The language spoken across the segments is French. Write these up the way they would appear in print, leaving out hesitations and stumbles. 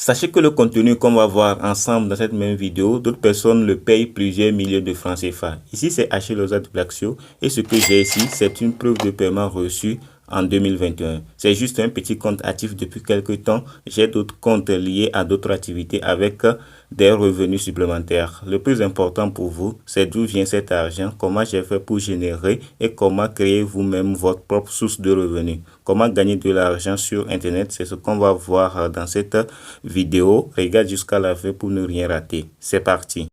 Sachez que le contenu qu'on va voir ensemble dans cette même vidéo, d'autres personnes le payent plusieurs milliers de francs CFA. Ici, c'est Achille Loza de Blackshow et ce que j'ai ici, c'est une preuve de paiement reçue en 2021. C'est juste un petit compte actif depuis quelques temps. J'ai d'autres comptes liés à d'autres activités avec des revenus supplémentaires. Le plus important pour vous, c'est d'où vient cet argent, comment j'ai fait pour générer et comment créer vous-même votre propre source de revenus. Comment gagner de l'argent sur Internet, c'est ce qu'on va voir dans cette vidéo. Regarde jusqu'à la fin pour ne rien rater. C'est parti.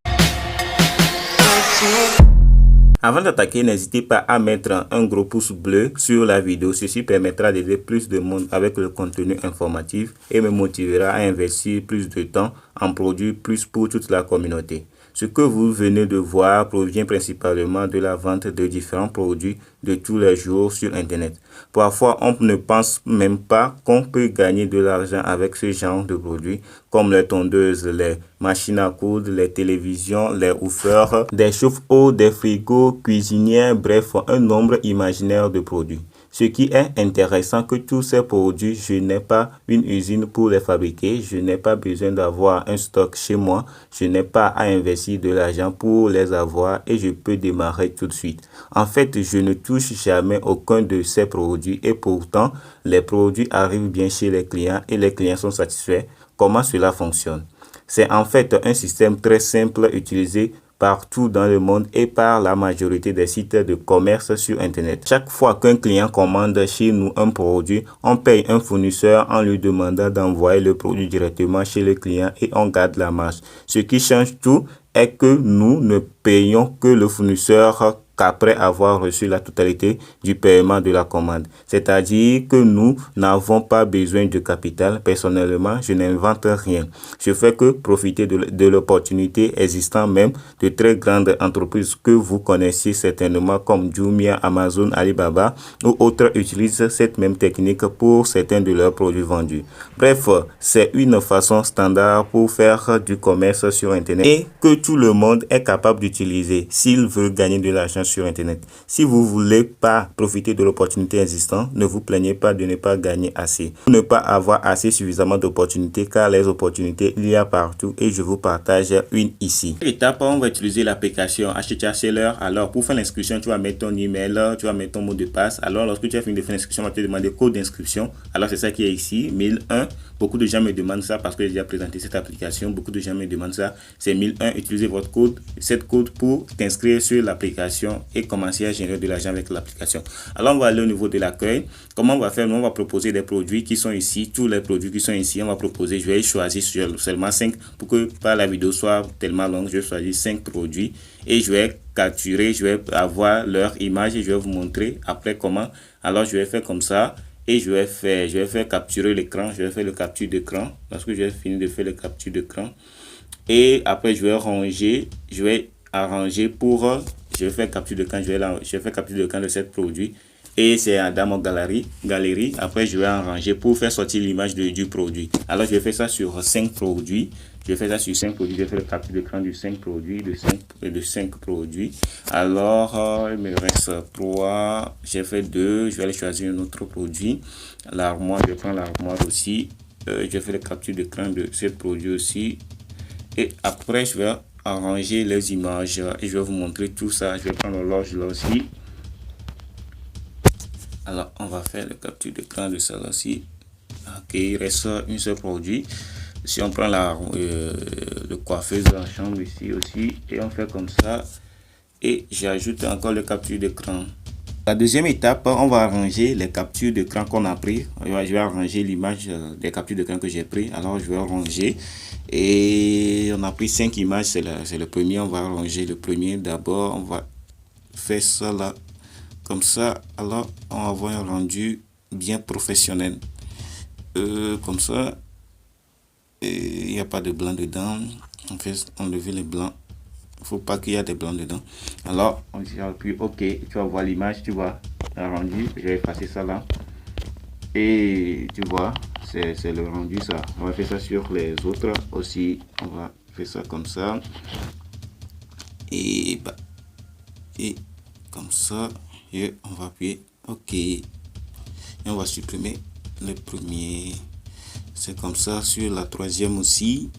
Avant d'attaquer, n'hésitez pas à mettre un gros pouce bleu sur la vidéo. Ceci permettra d'aider plus de monde avec le contenu informatif et me motivera à investir plus de temps en produits plus pour toute la communauté. Ce que vous venez de voir provient principalement de la vente de différents produits de tous les jours sur Internet. Parfois, on ne pense même pas qu'on peut gagner de l'argent avec ce genre de produits, comme les tondeuses, les machines à coudre, les télévisions, les woofers, des chauffe-eau, des frigos, cuisinières, bref, un nombre imaginaire de produits. Ce qui est intéressant que tous ces produits, je n'ai pas une usine pour les fabriquer, je n'ai pas besoin d'avoir un stock chez moi, je n'ai pas à investir de l'argent pour les avoir et je peux démarrer tout de suite. En fait, je ne touche jamais aucun de ces produits et pourtant, les produits arrivent bien chez les clients et les clients sont satisfaits. Comment cela fonctionne? C'est en fait un système très simple utilisé partout dans le monde et par la majorité des sites de commerce sur Internet. Chaque fois qu'un client commande chez nous un produit, on paye un fournisseur en lui demandant d'envoyer le produit directement chez le client et on garde la marge. Ce qui change tout est que nous ne payons que le fournisseur qu'après avoir reçu la totalité du paiement de la commande. C'est-à-dire que nous n'avons pas besoin de capital. Personnellement, je n'invente rien. Je fais que profiter de l'opportunité existant même de très grandes entreprises que vous connaissez certainement comme Jumia, Amazon, Alibaba ou autres utilisent cette même technique pour certains de leurs produits vendus. Bref, c'est une façon standard pour faire du commerce sur Internet et que tout le monde est capable d'utiliser s'il veut gagner de l'argent sur Internet. Si vous ne voulez pas profiter de l'opportunité existante, ne vous plaignez pas de ne pas gagner assez. Ne pas avoir assez suffisamment d'opportunités car les opportunités, il y a partout et je vous partage une ici. Étape, on va utiliser l'application HTTP Seller. Alors, pour faire l'inscription, tu vas mettre ton email, tu vas mettre ton mot de passe. Alors, lorsque tu as fini de faire l'inscription, on va te demander code d'inscription. Alors, c'est ça qui est ici, 1001. Beaucoup de gens me demandent ça parce que j'ai déjà présenté cette application. Beaucoup de gens me demandent ça. C'est 1001. Utilisez votre code, cette code pour t'inscrire sur l'application et commencer à générer de l'argent avec l'application. Alors, on va aller au niveau de l'accueil. Comment on va faire? Nous, on va proposer des produits qui sont ici. Tous les produits qui sont ici, on va proposer. Je vais choisir seulement 5 pour que pas la vidéo soit tellement longue. Je vais choisir 5 produits et je vais capturer. Je vais avoir leur image et je vais vous montrer après comment. Alors, je vais faire comme ça. Et je vais faire capturer l'écran. Je vais faire le capture d'écran. Lorsque j'ai fini de faire le capture d'écran. Et après, je vais ranger. Je vais arranger pour. Je vais faire capture d'écran. Je vais faire capture d'écran de ce produit. Et c'est dans mon galerie. Après, je vais arranger pour faire sortir l'image du produit. Alors, je vais faire ça sur 5 produits. Je vais faire ça sur 5 produits. Je vais faire le capture d'écran de 5 produits. De 5 produits. Alors, il me reste 3. J'ai fait 2. Je vais aller choisir un autre produit. L'armoire, je vais prendre l'armoire aussi. Je vais faire le capture d'écran de ce produit aussi. Et après, je vais arranger les images. Et je vais vous montrer tout ça. Je vais prendre l'horloge là aussi. Alors, on va faire le capture d'écran de ça aussi. Ok, il reste un seul produit. Si on prend le coiffeuse de la chambre ici aussi, et on fait comme ça, et j'ajoute encore le capture d'écran. La deuxième étape, on va arranger les captures d'écran qu'on a pris. Je vais arranger l'image des captures d'écran que j'ai pris. Alors, je vais ranger. Et on a pris 5 images, c'est le premier. On va ranger le premier. D'abord, on va faire ça là. Comme ça, alors on va avoir un rendu bien professionnel. Comme ça, il n'y a pas de blanc dedans. On fait enlever les blancs. Il ne faut pas qu'il y ait des blancs dedans. Alors, on appuie OK. Tu vas voir l'image, tu vois, le rendu. Je vais effacer ça là. Et tu vois, c'est le rendu ça. On va faire ça sur les autres aussi. On va faire ça comme ça. Et comme ça. Et on va appuyer OK et on va supprimer le premier. C'est comme ça sur la troisième aussi.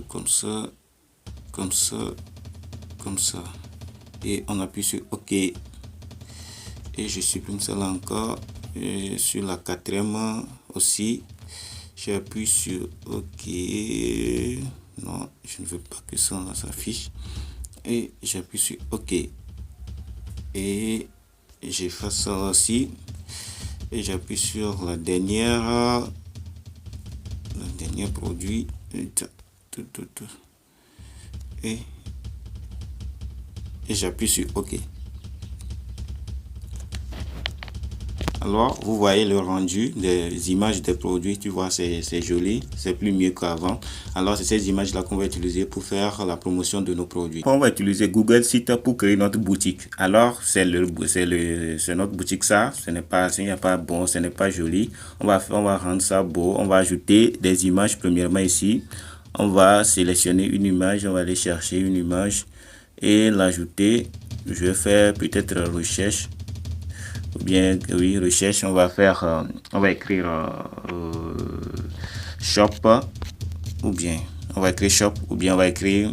Comme ça, comme ça, comme ça. Et on appuie sur OK. Et je supprime cela encore. Et sur la quatrième aussi, j'appuie sur OK. Non, je ne veux pas que ça s'affiche. Et j'appuie sur OK. Et j'efface ça aussi. Et j'appuie sur la dernière produit. Et j'appuie sur OK. Alors, vous voyez le rendu des images des produits. Tu vois, c'est joli, c'est plus mieux qu'avant. Alors, c'est ces images-là qu'on va utiliser pour faire la promotion de nos produits. On va utiliser Google Sites pour créer notre boutique. Alors, c'est notre boutique ça. Ce n'est pas bon, ce n'est pas joli. On va rendre ça beau. On va ajouter des images premièrement ici. On va sélectionner une image. On va aller chercher une image et l'ajouter. Je vais faire peut-être recherche. Ou bien, oui, recherche, on va écrire shop, ou bien, on va écrire shop, ou bien on va écrire,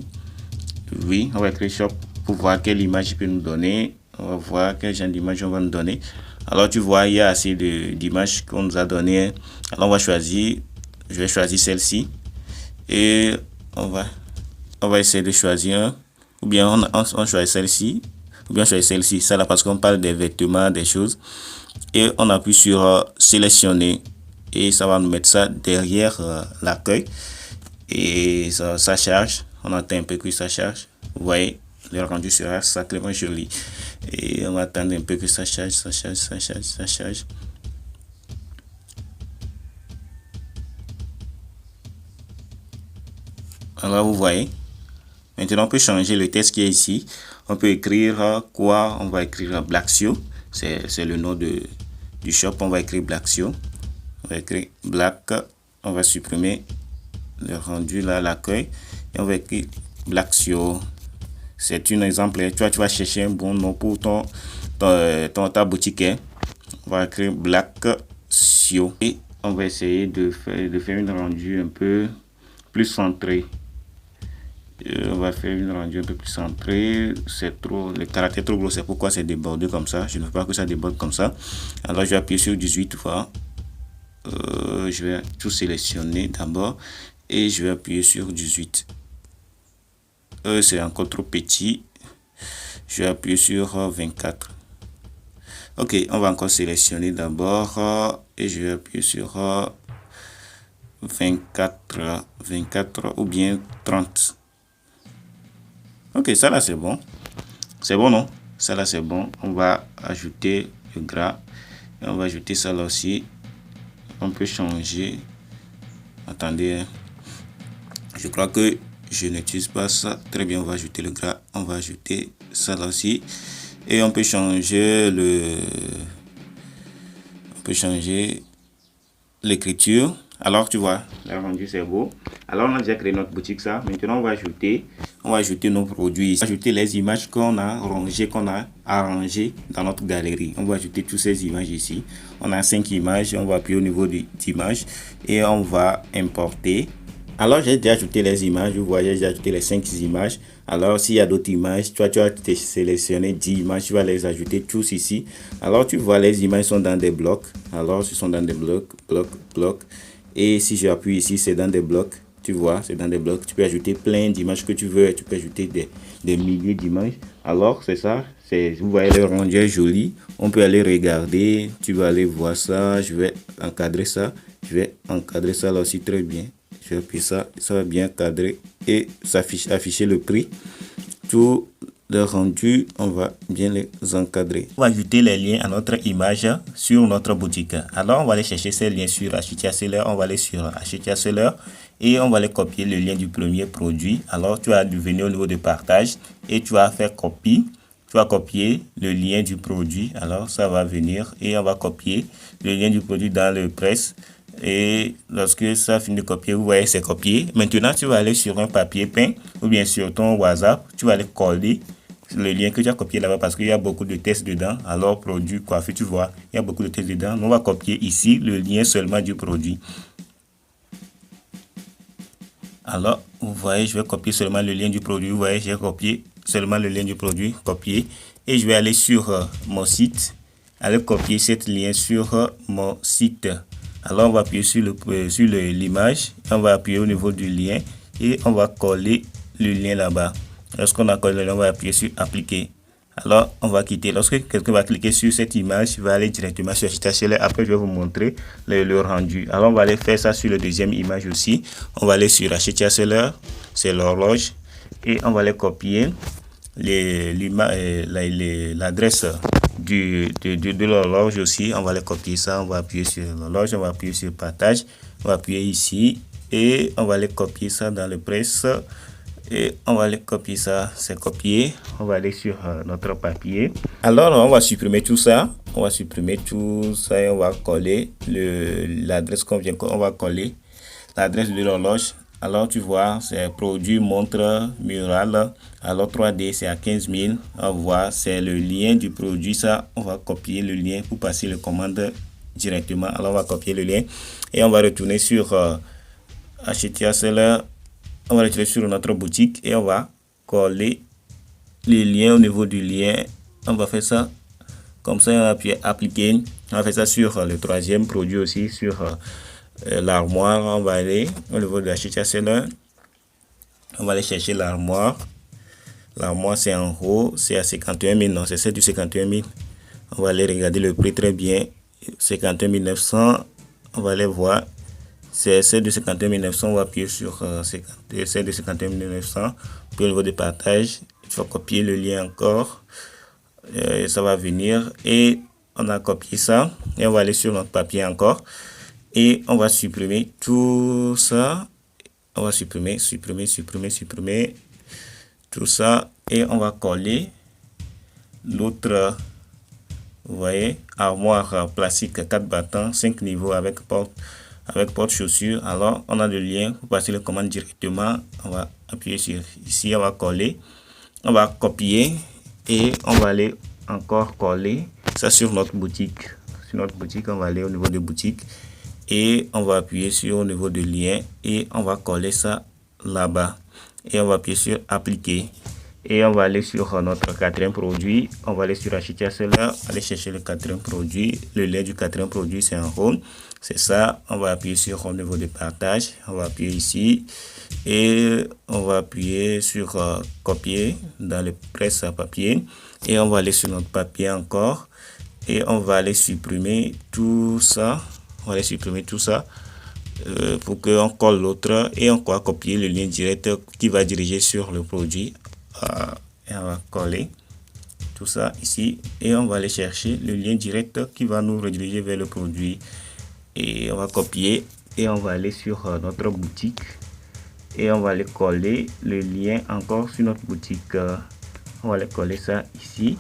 oui, on va écrire shop pour voir quelle image il peut nous donner. On va voir quel genre d'image on va nous donner. Alors, tu vois, il y a assez d'images qu'on nous a donné. Alors, on va choisir, je vais choisir celle-ci. Et on va essayer de choisir un, ou bien on choisit celle-ci. Ou bien choisir celle-ci, ça là parce qu'on parle des vêtements, des choses. Et on appuie sur sélectionner. Et ça va nous mettre ça derrière l'accueil. Et ça charge. On attend un peu que ça charge. Vous voyez, le rendu sera sacrément joli. Et on va attendre un peu que ça charge, ça charge, ça charge, ça charge. Alors vous voyez. Maintenant, on peut changer le texte qui est ici. On peut écrire quoi? On va écrire Blacksio. C'est le nom du shop. On va écrire Blacksio. On va écrire Black. On va supprimer le rendu là, l'accueil. Et on va écrire Blacksio. C'est un exemple. Tu vas chercher un bon nom pour ta boutique. On va écrire Blacksio. Et on va essayer de faire une rendu un peu plus centré. On va faire une rendu un peu plus centrée. C'est trop, le caractère trop gros, c'est pourquoi c'est débordé comme ça. Je ne veux pas que ça déborde comme ça. Alors je vais appuyer sur 18 fois. Je vais tout sélectionner d'abord et je vais appuyer sur 18. C'est encore trop petit. Je vais appuyer sur 24. Ok, on va encore sélectionner d'abord et je vais appuyer sur 24 ou bien 30. Ok, ça là c'est bon. C'est bon, non? Ça là c'est bon. On va ajouter le gras. Et on va ajouter ça là aussi. On peut changer. Attendez. Je crois que je n'utilise pas ça. Très bien, on va ajouter le gras. On va ajouter ça là aussi. Et on peut changer l'écriture. Alors tu vois, le rendu c'est beau. Alors on a déjà créé notre boutique ça. Maintenant on va ajouter nos produits. On va ajouter les images qu'on a rangées, qu'on a arrangées dans notre galerie. On va ajouter toutes ces images ici. On a 5 images. On va appuyer au niveau d'images et on va importer. Alors j'ai déjà ajouté les images. Vous voyez, j'ai ajouté les 5 images. Alors s'il y a d'autres images, tu vas sélectionner 10 images, tu vas les ajouter tous ici. Alors tu vois, les images sont dans des blocs. Alors ce sont dans des blocs. Et si j'appuie ici, c'est dans des blocs. Tu vois, c'est dans des blocs. Tu peux ajouter plein d'images que tu veux. Tu peux ajouter des milliers d'images. Alors, c'est ça. Vous voyez, le rendu est joli. On peut aller regarder. Tu vas aller voir ça. Je vais encadrer ça. Je vais encadrer ça là aussi très bien. Je vais appuyer ça. Ça va bien cadrer. Et afficher le prix. Tout le rendu, on va bien les encadrer. On va ajouter les liens à notre image sur notre boutique. Alors, on va aller chercher ces liens sur Acheter Seller. On va aller sur Acheter Seller et on va aller copier le lien du premier produit. Alors, tu vas venir au niveau de partage et tu vas faire copie. Tu vas copier le lien du produit. Alors, ça va venir et on va copier le lien du produit dans le presse. Et lorsque ça finit de copier, vous voyez, c'est copié. Maintenant, tu vas aller sur un papier peint ou bien sur ton WhatsApp. Tu vas aller coller le lien que tu as copié là-bas parce qu'il y a beaucoup de textes dedans. Alors, produit coiffure, tu vois, il y a beaucoup de textes dedans. Nous, on va copier ici le lien seulement du produit. Alors, vous voyez, je vais copier seulement le lien du produit. Vous voyez, j'ai copié seulement le lien du produit, copier. Et je vais aller sur mon site, aller copier ce lien sur mon site. Alors, on va appuyer sur l'image, on va appuyer au niveau du lien et on va coller le lien là-bas. Lorsqu'on a collé le lien, on va appuyer sur appliquer. Alors, on va quitter. Lorsque quelqu'un va cliquer sur cette image, il va aller directement sur HTML. Après, je vais vous montrer le rendu. Alors, on va aller faire ça sur la deuxième image aussi. On va aller sur HTML, c'est l'horloge. Et on va aller copier l'adresse de l'horloge aussi. On va aller copier ça. On va appuyer sur l'horloge. On va appuyer sur partage. On va appuyer ici. Et on va aller copier ça dans le presse. Et on va aller copier ça, c'est copié. On va aller sur notre papier. Alors, on va supprimer tout ça. On va supprimer tout ça et on va coller l'adresse qu'on vient. On va coller l'adresse de l'horloge. Alors, tu vois, c'est produit montre murale. Alors, 3D, c'est à 15 000. On voit, c'est le lien du produit. Ça, on va copier le lien pour passer les commandes directement. Alors, on va copier le lien et on va retourner sur HTML. On va retourner sur notre boutique et on va coller les liens au niveau du lien. On va faire ça comme ça. On va appuyer appliquer. On va faire ça sur le troisième produit aussi, sur l'armoire. On va aller au niveau de la HTML. On va aller chercher l'armoire. L'armoire, c'est en haut. C'est à 51 000. Non, c'est celle du 51 000. On va aller regarder le prix très bien. 51 900. On va aller voir. C'est celle de 51 900, on va appuyer sur celle de 51 900. Puis au niveau de partage, il faut copier le lien encore. Ça va venir et on a copié ça. Et on va aller sur notre papier encore. Et on va supprimer tout ça. On va supprimer tout ça. Et on va coller l'autre, vous voyez, armoire plastique 4 battants, 5 niveaux avec porte chaussure. Alors on a le lien pour passer les commandes directement. On va appuyer sur ici, on va coller, on va copier et on va aller encore coller ça sur notre boutique. Sur notre boutique, on va aller au niveau de boutique et on va appuyer sur au niveau du lien et on va coller ça là-bas et on va appuyer sur appliquer. Et on va aller sur notre quatrième produit. On va aller sur HTML, aller chercher le quatrième produit. Le lien du quatrième produit, c'est en haut. C'est ça. On va appuyer sur au niveau de partage. On va appuyer ici. Et on va appuyer sur copier dans le presse à papier. Et on va aller sur notre papier encore. Et on va aller supprimer tout ça. On va aller supprimer tout ça. Pour qu'on colle l'autre. Et on va copier le lien direct qui va diriger sur le produit. Et on va coller tout ça ici et on va aller chercher le lien direct qui va nous rediriger vers le produit et on va copier et on va aller sur notre boutique et on va aller coller le lien encore sur notre boutique. On va aller coller ça ici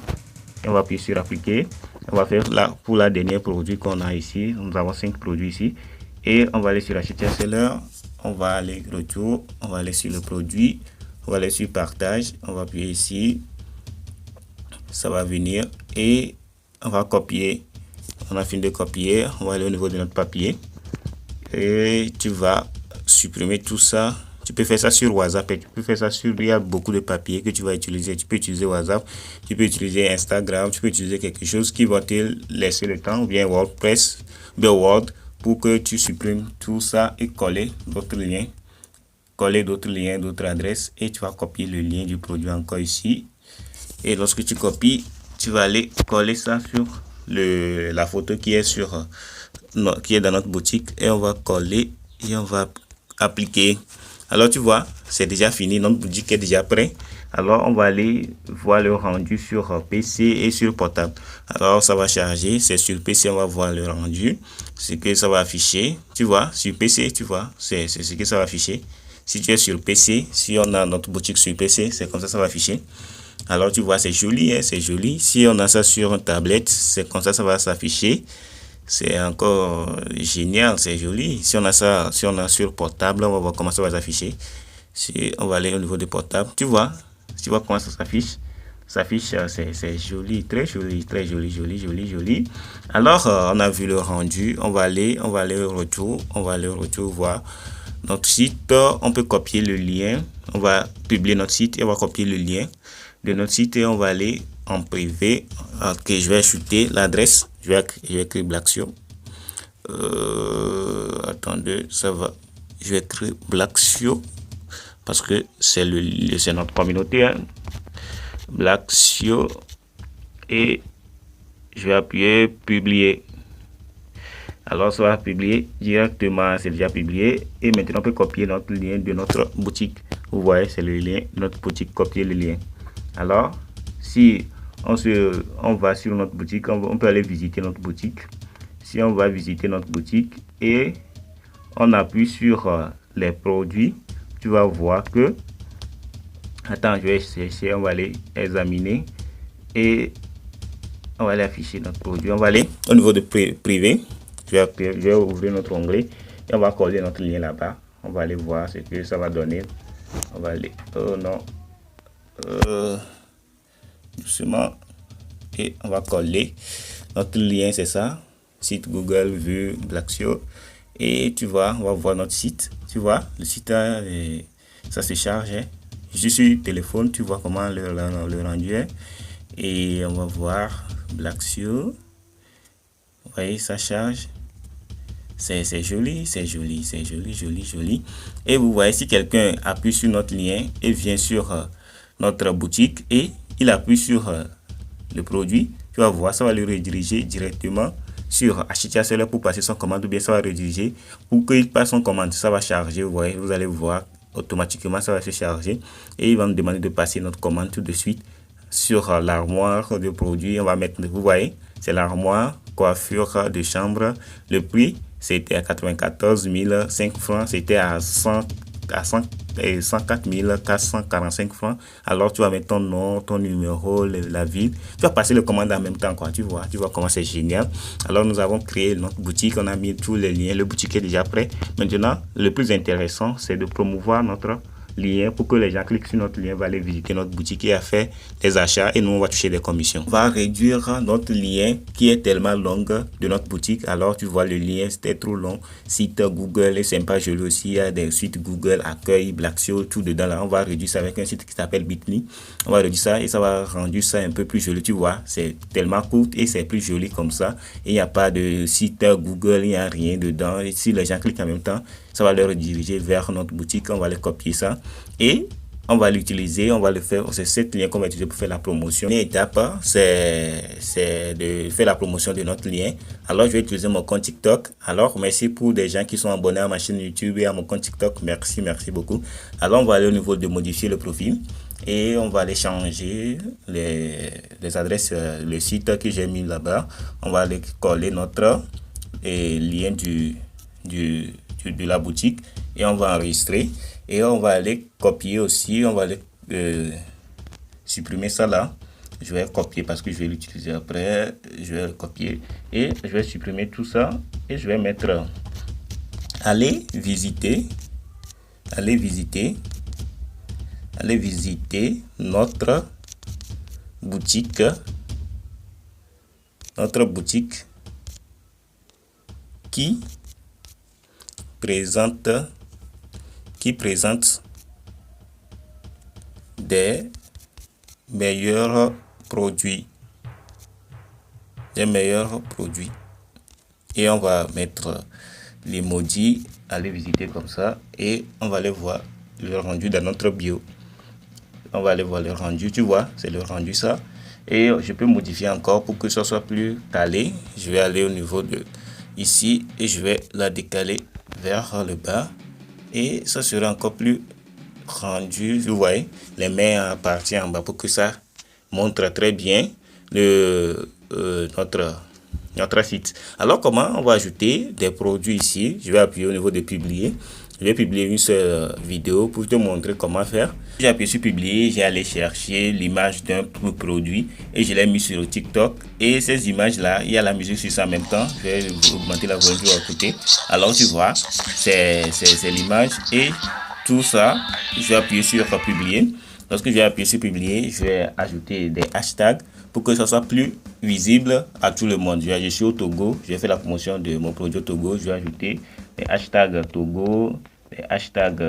et on va appuyer sur appliquer. On va faire là pour la dernière produit qu'on a ici. Nous avons 5 produits ici et on va aller sur HTML. On va aller retour, on va aller sur le produit. On va aller sur partage, on va appuyer ici, ça va venir et on va copier. On a fini de copier, on va aller au niveau de notre papier et tu vas supprimer tout ça. Tu peux faire ça sur WhatsApp et tu peux faire ça sur, il y a beaucoup de papiers que tu vas utiliser. Tu peux utiliser WhatsApp, tu peux utiliser Instagram, tu peux utiliser quelque chose qui va te laisser le temps ou bien WordPress, bien Word pour que tu supprimes tout ça et coller d'autres liens. Coller d'autres liens, d'autres adresses et tu vas copier le lien du produit encore ici et lorsque tu copies tu vas aller coller ça sur la photo qui est dans notre boutique et on va coller et on va appliquer. Alors tu vois, c'est déjà fini, notre boutique est déjà prêt. Alors on va aller voir le rendu sur PC et sur portable. Alors ça va charger, c'est sur PC, on va voir le rendu, ce que ça va afficher. Tu vois, sur PC, tu vois, c'est ce que ça va afficher. Si tu es sur PC, si on a notre boutique sur PC, c'est comme ça va afficher. Alors tu vois, c'est joli, hein, c'est joli. Si on a ça sur une tablette, c'est comme ça va s'afficher. C'est encore génial, c'est joli. Si on a ça, si on a sur portable, on va voir comment ça va s'afficher. Si on va aller au niveau du portable, tu vois comment ça s'affiche. s'affiche, c'est joli, très joli, très joli, joli, joli, joli. Alors, on a vu le rendu, on va aller au retour, voir notre site. On peut copier le lien, on va publier notre site et on va copier le lien de notre site et on va aller en privé. Ok, je vais ajouter l'adresse, je vais écrire Blacksio. Attendez, ça va, je vais écrire Blacksio parce que c'est notre communauté, hein. Blacksio, et je vais appuyer publier. Alors ça va publier directement, c'est déjà publié. Et maintenant on peut copier notre lien de notre boutique. Vous voyez, c'est le lien de notre boutique, copier le lien. Alors si on va sur notre boutique, on peut aller visiter notre boutique. Si on va visiter notre boutique et on appuie sur les produits, tu vas voir que, attends, je vais chercher, on va aller examiner et on va aller afficher notre produit. On va aller au niveau de privé. Je vais ouvrir notre onglet et on va coller notre lien là-bas. On va aller voir ce que ça va donner. On va aller, oh non, doucement, et on va coller notre lien, c'est ça, site Google Vue Blacksio. Et tu vois, on va voir notre site. Tu vois, le site, ça se charge, hein. Je suis sur téléphone, tu vois comment le rendu est. Et on va voir Blacksio. Vous voyez, ça charge. C'est joli, c'est joli, c'est joli, joli, joli. Et vous voyez, si quelqu'un appuie sur notre lien et vient sur notre boutique et il appuie sur le produit, tu vas voir, ça va le rediriger directement sur acheter seller pour passer son commande, ou bien ça va rediriger pour qu'il passe son commande. Ça va charger, vous voyez, vous allez voir automatiquement, ça va se charger et il va me demander de passer notre commande tout de suite sur l'armoire de produits. On va mettre, vous voyez, c'est l'armoire coiffure de chambre. Le prix c'était à 94 005 francs, c'était à 104 445 francs. Alors tu vas mettre ton nom, ton numéro, la ville. Tu vas passer le commande en même temps, quoi. Tu vois comment c'est génial. Alors nous avons créé notre boutique, on a mis tous les liens, le boutique est déjà prêt. Maintenant, le plus intéressant, c'est de promouvoir notre lien pour que les gens cliquent sur notre lien, va aller visiter notre boutique et à faire des achats et nous on va toucher des commissions. On va réduire notre lien qui est tellement long de notre boutique. Alors tu vois, le lien c'était trop long. Site Google est sympa, joli aussi, il y a des sites Google, accueil, Blacksio, tout dedans là. On va réduire ça avec un site qui s'appelle Bitly. On va réduire ça et ça va rendre ça un peu plus joli. Tu vois, c'est tellement court et c'est plus joli comme ça. Et il n'y a pas de site Google, il n'y a rien dedans. Et si les gens cliquent en même temps, ça va les rediriger vers notre boutique. On va les copier ça et on va l'utiliser, on va le faire. C'est cette lien qu'on va utiliser pour faire la promotion. Une étape, c'est de faire la promotion de notre lien. Alors je vais utiliser mon compte TikTok. Alors merci pour des gens qui sont abonnés à ma chaîne YouTube et à mon compte TikTok. Merci beaucoup. Alors on va aller au niveau de modifier le profil et on va aller changer les adresses, le site que j'ai mis là-bas. On va aller coller notre lien de la boutique et on va enregistrer et on va aller copier aussi. On va aller supprimer ça là. Je vais copier parce que je vais l'utiliser après. Je vais le copier et je vais supprimer tout ça et je vais mettre allez visiter notre boutique qui présente des meilleurs produits. Et on va mettre l'emoji, aller visiter comme ça et on va aller voir le rendu dans notre bio. On va aller voir le rendu, tu vois, c'est le rendu ça. Et je peux modifier encore pour que ça soit plus calé. Je vais aller au niveau de ici et je vais la décaler vers le bas et ça sera encore plus rendu. Vous voyez, les mains à partir en bas pour que ça montre très bien notre site. Alors comment on va ajouter des produits ici? Je vais appuyer au niveau de publier. Je vais publier une seule vidéo pour te montrer comment faire. J'ai appuyé sur publier, j'ai allé chercher l'image d'un produit et je l'ai mis sur TikTok. Et ces images là, il y a la musique sur ça en même temps. Je vais augmenter la volume à côté. Alors tu vois, c'est l'image et tout ça. Je vais appuyer sur publier. Lorsque je vais appuyer sur publier, je vais ajouter des hashtags pour que ça soit plus visible à tout le monde. Je suis au Togo, je vais faire la promotion de mon produit au Togo, je vais ajouter des hashtags Togo, des hashtags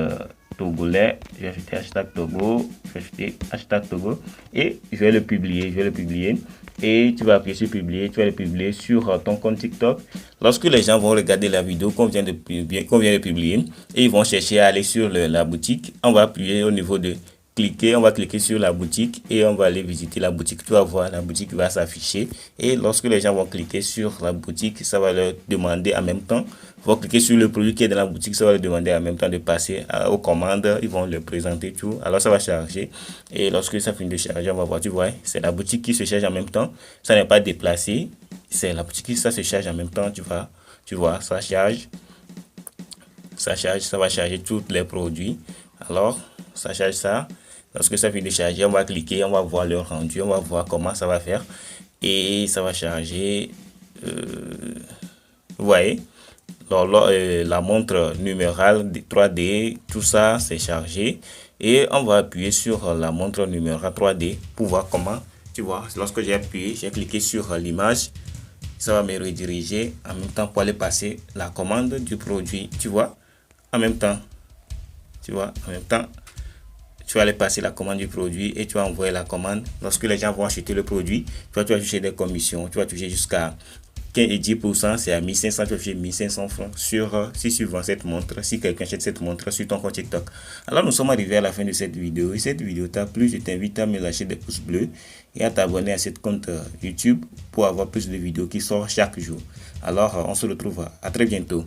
togolais, je vais ajouter hashtag Togo, je vais ajouter hashtag Togo et je vais le publier, et tu vas appuyer sur publier, tu vas le publier sur ton compte TikTok. Lorsque les gens vont regarder la vidéo qu'on vient de publier et ils vont chercher à aller sur la boutique, on va appuyer au niveau de cliquer, on va cliquer sur la boutique et on va aller visiter la boutique. Tu vas voir, la boutique va s'afficher et lorsque les gens vont cliquer sur la boutique, ça va leur demander en même temps, ils vont cliquer sur le produit qui est dans la boutique, ça va leur demander en même temps de passer aux commandes, ils vont le présenter tout, alors ça va charger et lorsque ça finit de charger, on va voir, tu vois, c'est la boutique qui se charge en même temps, ça n'est pas déplacé, c'est la boutique qui ça se charge en même temps, tu vois, ça charge, ça va charger tous les produits, alors ça charge ça. Lorsque ça finit de charger, on va cliquer, on va voir le rendu, on va voir comment ça va faire et ça va charger. Vous voyez, la montre numérale 3D, tout ça c'est chargé et on va appuyer sur la montre numérale 3D pour voir comment, tu vois, lorsque j'ai appuyé, j'ai cliqué sur l'image, ça va me rediriger en même temps pour aller passer la commande du produit, tu vois, en même temps, tu vois, en même temps. Tu vas aller passer la commande du produit et tu vas envoyer la commande. Lorsque les gens vont acheter le produit, tu vas toucher des commissions. Tu vas toucher jusqu'à 15 et 10%, c'est à 1500, tu vas toucher 1500 francs si tu vends cette montre, si quelqu'un achète cette montre sur ton compte TikTok. Alors nous sommes arrivés à la fin de cette vidéo. Et cette vidéo t'a plu, je t'invite à me lâcher des pouces bleus et à t'abonner à cette compte YouTube pour avoir plus de vidéos qui sortent chaque jour. Alors on se retrouve à très bientôt.